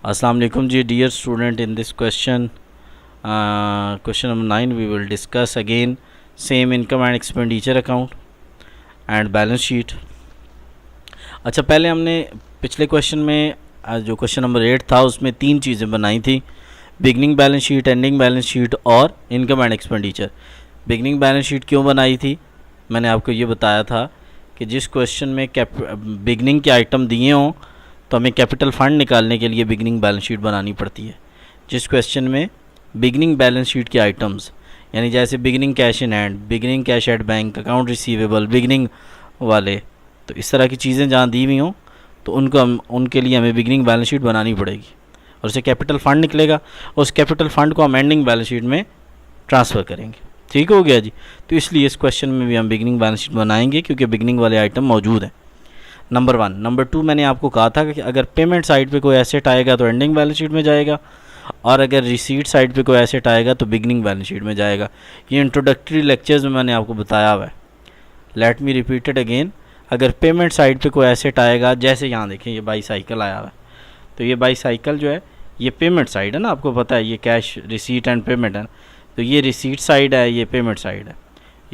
Assalamu alaikum ji, dear student. In this question, question number 9, we will discuss again same income and expenditure account and balance sheet. अच्छा, पहले हमने पिछले question में जो question number 8 था उसमें तीन चीज़ें बनाई थी, beginning balance sheet, ending balance sheet और income and expenditure. Beginning balance sheet क्यों बनाई थी, मैंने आपको ये बताया था कि जिस क्वेश्चन में बिगनिंग के आइटम दिए हों तो हमें कैपिटल फंड निकालने के लिए बिगनिंग बैलेंस शीट बनानी पड़ती है। जिस क्वेश्चन में बिगनिंग बैलेंस शीट के आइटम्स यानी जैसे beginning cash in hand, beginning cash at bank, account receivable, beginning वाले, तो इस तरह की चीज़ें जहाँ दी हुई हों तो उनके लिए हमें बिगनिंग बैलेंस शीट बनानी पड़ेगी और उससे कैपिटल फंड निकलेगा और उस कैपिटल फंड को हम एंडिंग बैलेंस शीट में ट्रांसफ़र करेंगे। ठीक हो गया जी। तो इसलिए इस क्वेश्चन में भी हम बिगनिंग बैलेंस शीट बनाएंगे क्योंकि बिगनिंग वाले आइटम मौजूद हैं। नंबर 1। नंबर 2, मैंने आपको कहा था कि अगर पेमेंट साइड पे कोई एसेट आएगा तो एंडिंग बैलेंस शीट में जाएगा और अगर रिसीट साइड पे कोई एसेट आएगा तो बिगनिंग बैलेंस शीट में जाएगा। ये इंट्रोडक्टरी लेक्चर्स में मैंने आपको बताया हुआ है। Let me repeat it again. अगर पेमेंट साइड पे कोई एसेट आएगा, जैसे यहाँ देखें ये बाईसाइकिल आया हुआ है, तो ये बाईसाइकिल जो है ये पेमेंट साइड है ना, आपको पता है ये कैश रिसीट एंड पेमेंट है, तो ये रिसीट साइड है, ये पेमेंट साइड है,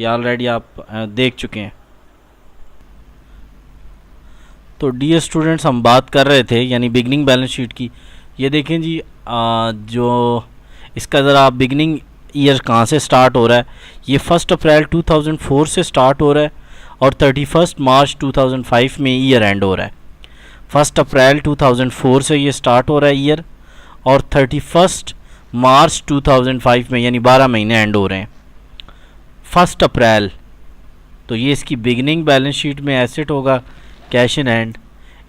ये ऑलरेडी आप देख चुके हैं। तो डियर स्टूडेंट्स, हम बात कर रहे थे यानी बिगनिंग बैलेंस शीट की। ये देखें जी, जो इसका ज़रा आप बिगनिंग ईयर कहाँ से स्टार्ट हो रहा है, ये 1 अप्रैल 2004 से स्टार्ट हो रहा है और 31 मार्च 2005 में ईयर एंड हो रहा है। 1 अप्रैल 2004 से ये स्टार्ट हो रहा है ईयर और 31 मार्च 2005 में यानी 12 महीने एंड हो रहे हैं। 1 अप्रैल, तो ये इसकी बिगनिंग बैलेंस शीट में एसेट होगा कैश इन हैंड।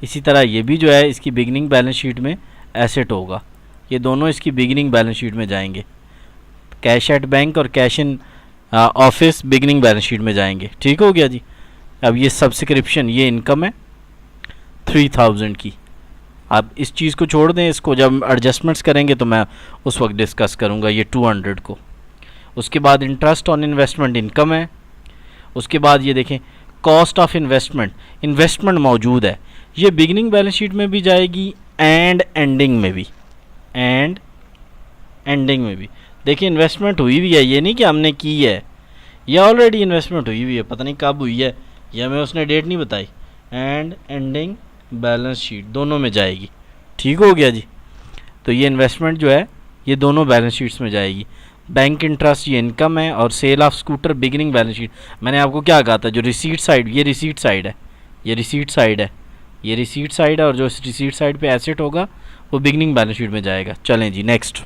इसी तरह ये भी जो है इसकी बिगनिंग बैलेंस शीट में एसेट होगा। ये दोनों इसकी बिगनिंग बैलेंस शीट में जाएंगे। कैश एट बैंक और cash in office beginning balance sheet में जाएंगे। ठीक हो गया जी। अब ये सब्सक्रिप्शन, ये इनकम है 3000 की। आप इस चीज़ को छोड़ दें, इसको जब एडजस्टमेंट्स करेंगे तो मैं उस वक्त डिस्कस करूँगा ये 200 को। उसके बाद इंटरेस्ट ऑन इन्वेस्टमेंट इनकम है। उसके बाद ये देखें कॉस्ट ऑफ इन्वेस्टमेंट मौजूद है, ये बिगिनिंग बैलेंस शीट में भी जाएगी एंड एंडिंग में भी। देखिए इन्वेस्टमेंट हुई भी है, ये नहीं कि हमने की है, ये ऑलरेडी इन्वेस्टमेंट हुई हुई है, पता नहीं कब हुई है, ये हमें उसने डेट नहीं बताई। एंड एंडिंग बैलेंस शीट दोनों में जाएगी। ठीक हो गया जी। तो ये इन्वेस्टमेंट जो है ये दोनों बैलेंस शीट्स में जाएगी। बैंक इंटरेस्ट ये इनकम है और sale of scooter beginning balance sheet. मैंने आपको क्या कहा था, जो रिसीट साइड, ये रिसीट साइड है, ये रिसीट साइड है, ये रिसीट साइड है और जो रिसीट साइड पे एसेट होगा वो बिगिनिंग बैलेंस शीट में जाएगा। चलें जी next.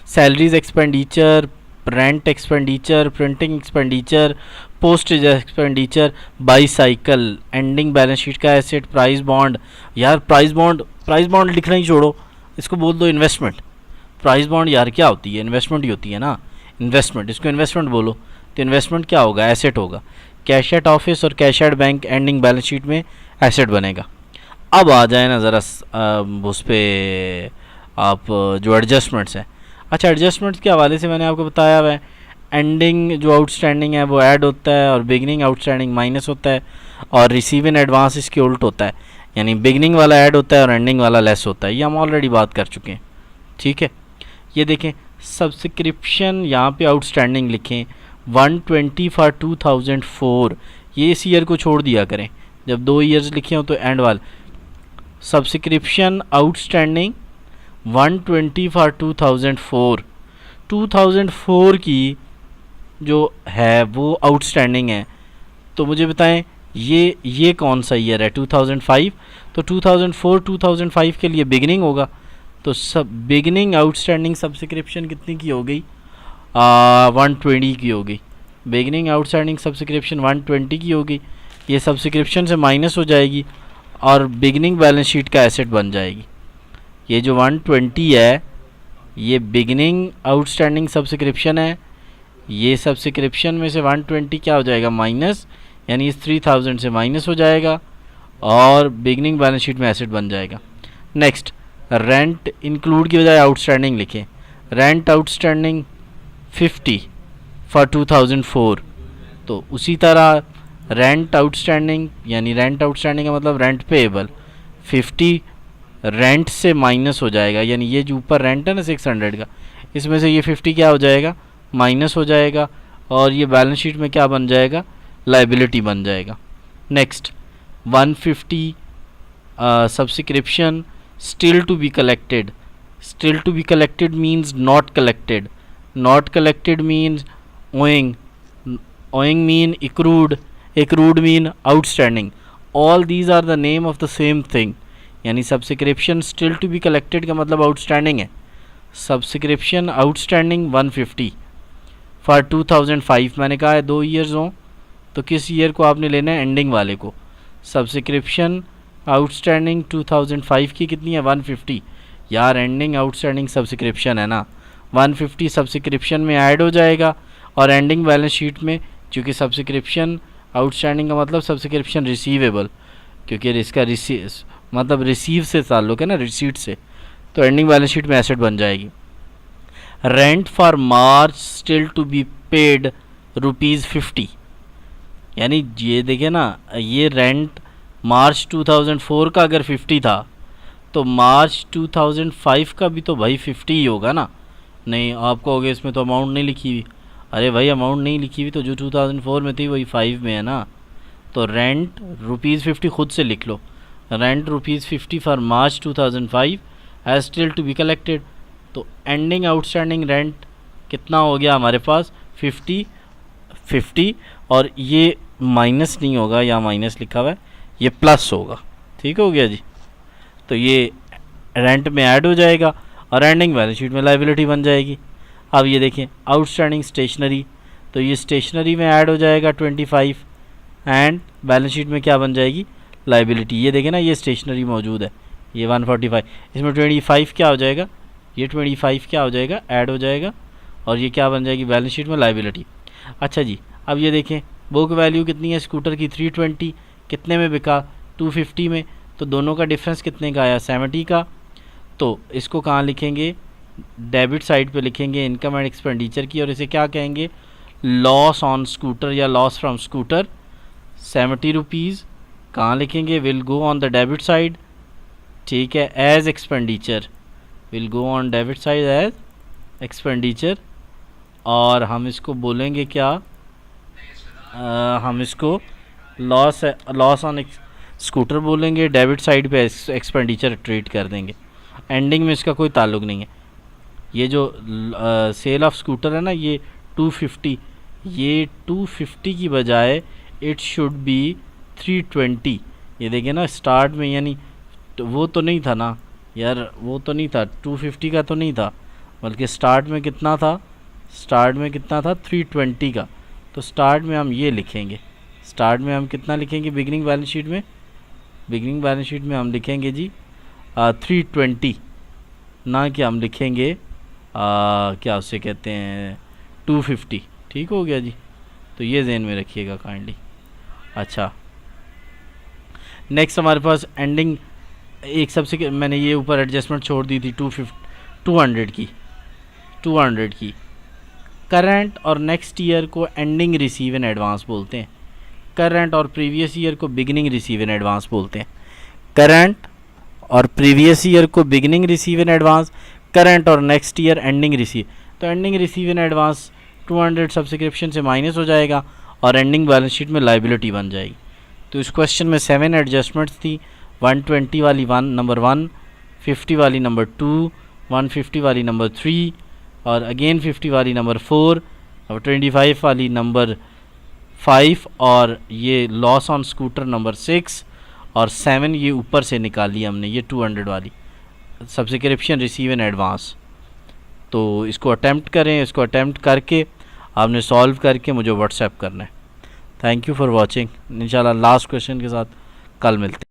Salaries expenditure, rent expenditure, printing expenditure, postage expenditure, bicycle, ending balance sheet का एसेट, प्राइस बॉन्ड। यार प्राइस बॉन्ड लिखना ही छोड़ो, इसको बोल दो इन्वेस्टमेंट। प्राइस बॉन्ड यार क्या होती है, इन्वेस्टमेंट ही होती है ना, इन्वेस्टमेंट, इसको इन्वेस्टमेंट बोलो। तो इन्वेस्टमेंट क्या होगा, एसेट होगा। कैश एट ऑफिस और cash at bank ending balance sheet में एसेट बनेगा। अब आ जाए ना ज़रा उस पर आप जो एडजस्टमेंट्स हैं। अच्छा, एडजस्टमेंट्स के हवाले से मैंने आपको बताया हुआ है, एंडिंग जो आउटस्टैंडिंग है वो ऐड होता है और बिगनिंग आउटस्टैंडिंग माइनस होता है और रिसीव इन एडवांस इसके उल्ट होता है, यानी बिगनिंग वाला ऐड होता है और एंडिंग वाला लेस होता है। ये हम ऑलरेडी बात कर चुके हैं। ठीक है, ये देखें सब्सक्रिप्शन, यहाँ पे आउटस्टैंडिंग लिखें 120 फॉर 2004, ये इस ईयर को छोड़ दिया करें, जब 2 ईयर्स लिखे हो तो एंड वाले। सब्सक्रिप्शन आउटस्टैंडिंग 120 फॉर 2004 की जो है वो आउटस्टैंडिंग है। तो मुझे बताएं ये कौन सा ईयर है, 2005, तो 2004-2005 के लिए बिगिनिंग होगा। तो सब बिगिनिंग आउटस्टैंडिंग सब्सक्रिप्शन कितनी की हो गई, 120 की हो गई। बिगिनिंग आउटस्टैंडिंग सब्सक्रिप्शन 120 की हो गई, ये सब्सक्रिप्शन से माइनस हो जाएगी और बिगिनिंग बैलेंस शीट का एसेट बन जाएगी। ये जो 120 है ये बिगिनिंग आउटस्टैंडिंग सब्सक्रिप्शन है, ये सब्सक्रिप्शन में से 120 क्या हो जाएगा, माइनस, यानी इस 3000 से माइनस हो जाएगा और बिगिनिंग बैलेंस शीट में एसेट बन जाएगा। नेक्स्ट, रेंट इंक्लूड की बजाय आउटस्टैंडिंग लिखें, रेंट आउटस्टैंडिंग 50 फॉर 2004। तो उसी तरह रेंट आउटस्टैंडिंग, यानी रेंट आउटस्टैंडिंग का मतलब रेंट पेएबल 50 रेंट से माइनस हो जाएगा, यानी ये जो ऊपर रेंट है ना 600 का, इसमें से ये 50 क्या हो जाएगा, माइनस हो जाएगा, और ये बैलेंस शीट में क्या बन जाएगा, लाइबिलिटी बन जाएगा। Next 150 subscription still to be collected. Still to be collected means not collected, not collected means owing, owing mean accrued, accrued mean outstanding, all these are the name of the same thing। यानी subscription still to be collected का मतलब outstanding है। Subscription outstanding 150 for 2005, मैंने कहा है 2 years हों तो किस ईयर को आपने लेना है, एंडिंग वाले को। सब्सक्रिप्शन आउटस्टैंडिंग 2005 की कितनी है, 150। यार एंडिंग आउटस्टैंडिंग सब्सक्रिप्शन है ना, 150 सब्सक्रिप्शन में ऐड हो जाएगा और एंडिंग बैलेंस शीट में, क्योंकि सब्सक्रिप्शन आउटस्टैंडिंग का मतलब सब्सक्रिप्शन रिसीवेबल, क्योंकि इसका मतलब रिसीव से ताल्लुक है ना, रिसीट से, तो एंडिंग बैलेंस शीट में एसेट बन जाएगी। Rent for March still to be paid ₹50, यानी ये देखिए ना, ये रेंट मार्च 2004 का अगर 50 था तो मार्च 2005 का भी तो भाई 50 ही होगा ना। नहीं, आप कहोगे इसमें तो अमाउंट नहीं लिखी हुई। अरे भाई अमाउंट नहीं लिखी हुई तो जो 2004 में थी वही 5 में है ना। तो रेंट ₹50 खुद से लिख लो, rent ₹50 for March 2005 has still to be collected. तो एंडिंग आउटस्टैंडिंग रेंट कितना हो गया हमारे पास, 50, और ये माइनस नहीं होगा, या माइनस लिखा हुआ है, ये प्लस होगा। ठीक हो गया जी। तो ये रेंट में ऐड हो जाएगा और एंडिंग बैलेंस शीट में लाइबिलिटी बन जाएगी। अब ये देखें आउटस्टैंडिंग स्टेशनरी, तो ये स्टेशनरी में ऐड हो जाएगा 25 एंड बैलेंस शीट में क्या बन जाएगी, लाइबिलिटी। ये देखें ना, ये स्टेशनरी मौजूद है, ये 145, इसमें 25 क्या हो जाएगा, ये 25 क्या हो जाएगा, ऐड हो जाएगा, और ये क्या बन जाएगी, बैलेंस शीट में लाइबिलिटी। अच्छा जी, अब ये देखें बुक वैल्यू कितनी है स्कूटर की, 320, कितने में बिका, 250 में, तो दोनों का डिफरेंस कितने का आया, 70 का। तो इसको कहाँ लिखेंगे, डेबिट साइड पे लिखेंगे इनकम एंड एक्सपेंडिचर की, और इसे क्या कहेंगे, लॉस ऑन स्कूटर या लॉस फ्रॉम स्कूटर। 70 रुपीज़ कहाँ लिखेंगे, will go on the debit side, ठीक है, as expenditure, will go on debit side as expenditure. और हम इसको बोलेंगे क्या, हम इसको लॉस ऑन स्कूटर बोलेंगे, डेबिट साइड पे एक्सपेंडिचर ट्रीट कर देंगे, एंडिंग में इसका कोई ताल्लुक नहीं है। ये जो सेल ऑफ स्कूटर है ना, ये 250, ये 250 की बजाय इट शुड बी 320। ये देखिए ना स्टार्ट में, यानी तो वो तो नहीं था ना यार, वो तो नहीं था 250 का, तो नहीं था, बल्कि स्टार्ट में कितना था, स्टार्ट में कितना था, 320 का। तो स्टार्ट में हम ये लिखेंगे, स्टार्ट में हम कितना लिखेंगे, बिगिनिंग बैलेंस शीट में, बिगिनिंग बैलेंस शीट में हम लिखेंगे जी 320, ना कि हम लिखेंगे क्या उसे कहते हैं 250। ठीक हो गया जी। तो ये ज़हन में रखिएगा काइंडली। अच्छा, नेक्स्ट हमारे पास एंडिंग, एक सबसे मैंने ये ऊपर एडजस्टमेंट छोड़ दी थी 200 की। करंट और नेक्स्ट ईयर को एंडिंग रिसीव इन एडवांस बोलते हैं, करंट और प्रीवियस ईयर को बिगिनिंग रिसीव इन एडवांस बोलते हैं। करंट और प्रीवियस ईयर को beginning receive in advance, current और नेक्स्ट ईयर एंडिंग रिसीव। तो ending receive in advance 200 subscription से माइनस हो जाएगा और एंडिंग बैलेंस शीट में लाइबिलिटी बन जाएगी। तो इस क्वेश्चन में 7 एडजस्टमेंट्स थी, 120 वाली नंबर 1, 50 वाली नंबर 2, 150 वाली नंबर 3, और अगेन 50 वाली नंबर 4, और 25 वाली नंबर 5, और ये लॉस ऑन स्कूटर नंबर 6, और 7 ये ऊपर से निकाली हमने, ये 200 वाली सब्सक्रिप्शन रिसीव इन एडवांस। तो इसको अटैम्प्ट करें, इसको अटैम्प्ट करके आपने सॉल्व करके मुझे व्हाट्सएप करना है। Thank you for watching. इंशाल्लाह लास्ट क्वेश्चन के साथ कल मिलते हैं।